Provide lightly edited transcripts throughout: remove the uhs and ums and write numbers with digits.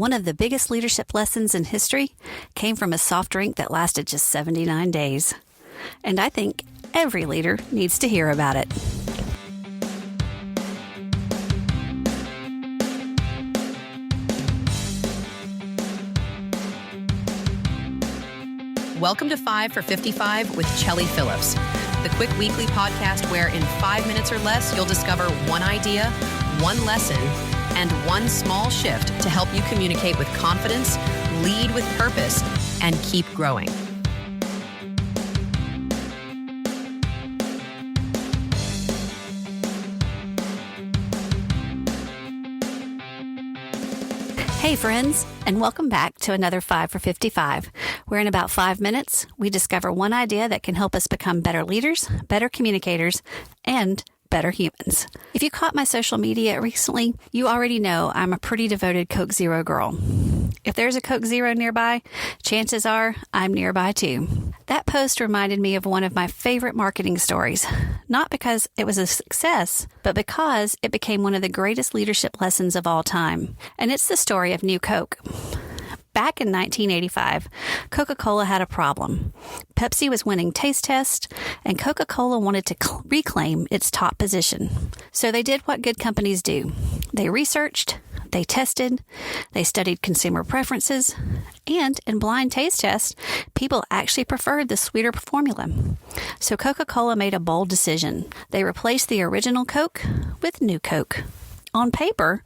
One of the biggest leadership lessons in history came from a soft drink that lasted just 79 days. And I think every leader needs to hear about it. Welcome to 5 for 55 with Chellie Phillips, the quick weekly podcast where in 5 minutes or less, you'll discover one idea, one lesson, and one small shift to help you communicate with confidence, lead with purpose, and keep growing. Hey friends, and welcome back to another 5 for 55, where in about 5 minutes, we discover one idea that can help us become better leaders, better communicators, and better humans. If you caught my social media recently, you already know I'm a pretty devoted Coke Zero girl. If there's a Coke Zero nearby, chances are I'm nearby too. That post reminded me of one of my favorite marketing stories, not because it was a success, but because it became one of the greatest leadership lessons of all time. And it's the story of New Coke. Back in 1985, Coca-Cola had a problem. Pepsi was winning taste tests, and Coca-Cola wanted to reclaim its top position. So they did what good companies do. They researched, they tested, they studied consumer preferences, and in blind taste tests, people actually preferred the sweeter formula. So Coca-Cola made a bold decision. They replaced the original Coke with New Coke. On paper,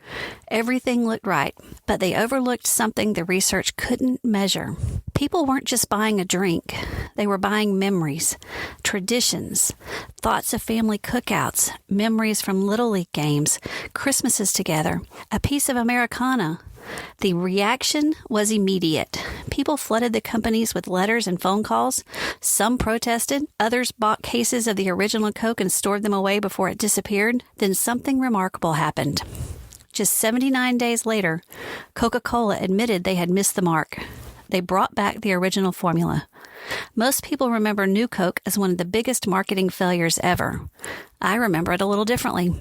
everything looked right, but they overlooked something the research couldn't measure. People weren't just buying a drink. They were buying memories, traditions, thoughts of family cookouts, memories from Little League games, Christmases together, a piece of Americana. The reaction was immediate. People flooded the companies with letters and phone calls. Some protested. Others bought cases of the original Coke and stored them away before it disappeared. Then something remarkable happened. Just 79 days later, Coca-Cola admitted they had missed the mark. They brought back the original formula. Most people remember New Coke as one of the biggest marketing failures ever. I remember it a little differently.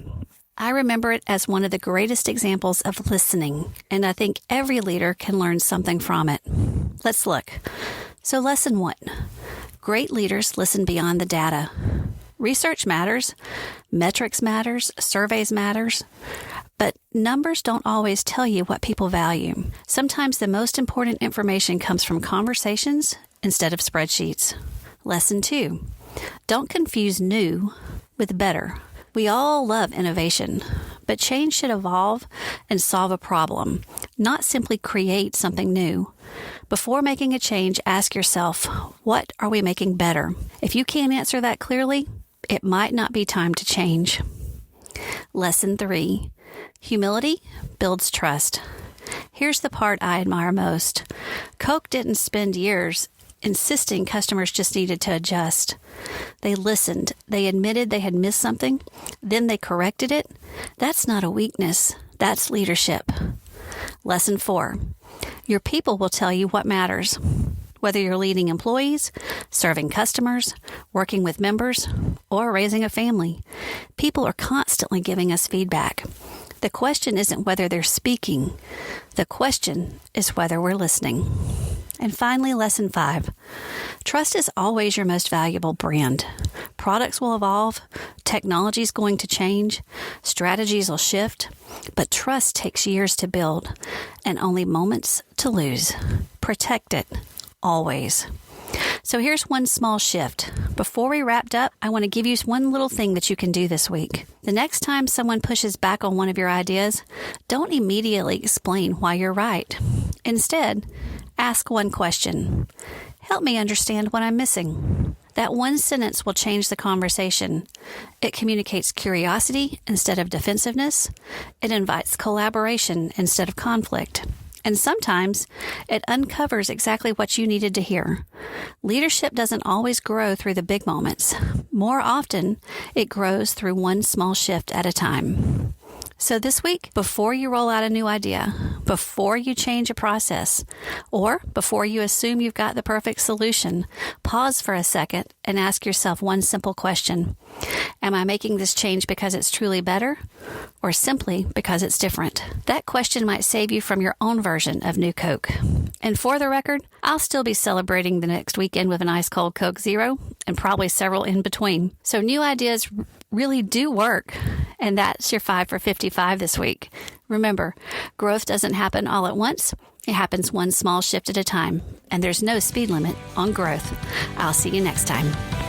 I remember it as one of the greatest examples of listening, and I think every leader can learn something from it. Let's look. So lesson 1, great leaders listen beyond the data. Research matters, metrics matters, surveys matters, but numbers don't always tell you what people value. Sometimes the most important information comes from conversations instead of spreadsheets. Lesson 2, don't confuse new with better. We all love innovation, but change should evolve and solve a problem, not simply create something new. Before making a change, ask yourself, what are we making better? If you can't answer that clearly, it might not be time to change. Lesson 3, humility builds trust. Here's the part I admire most. Coke didn't spend years insisting customers just needed to adjust. They listened. They admitted they had missed something. Then they corrected it. That's not a weakness. That's leadership. Lesson 4. Your people will tell you what matters. Whether you're leading employees, serving customers, working with members, or raising a family, people are constantly giving us feedback. The question isn't whether they're speaking. The question is whether we're listening. And finally, lesson 5. Trust is always your most valuable brand. Products will evolve, technology is going to change, strategies will shift, but trust takes years to build and only moments to lose. Protect it, always. So here's one small shift. Before we wrapped up, I want to give you one little thing that you can do this week. The next time someone pushes back on one of your ideas, don't immediately explain why you're right. Instead, ask one question. Help me understand what I'm missing. That one sentence will change the conversation. It communicates curiosity instead of defensiveness. It invites collaboration instead of conflict. And sometimes it uncovers exactly what you needed to hear. Leadership doesn't always grow through the big moments. More often, it grows through one small shift at a time. So this week, before you roll out a new idea, before you change a process or before you assume you've got the perfect solution. Pause for a second and ask yourself one simple question. Am I making this change because it's truly better or simply because it's different? That question might save you from your own version of New Coke. And for the record, I'll still be celebrating the next weekend with an ice cold Coke Zero and probably several in between. So new ideas really do work. And that's your 5 for 55 this week. Remember, growth doesn't happen all at once. It happens one small shift at a time. And there's no speed limit on growth. I'll see you next time.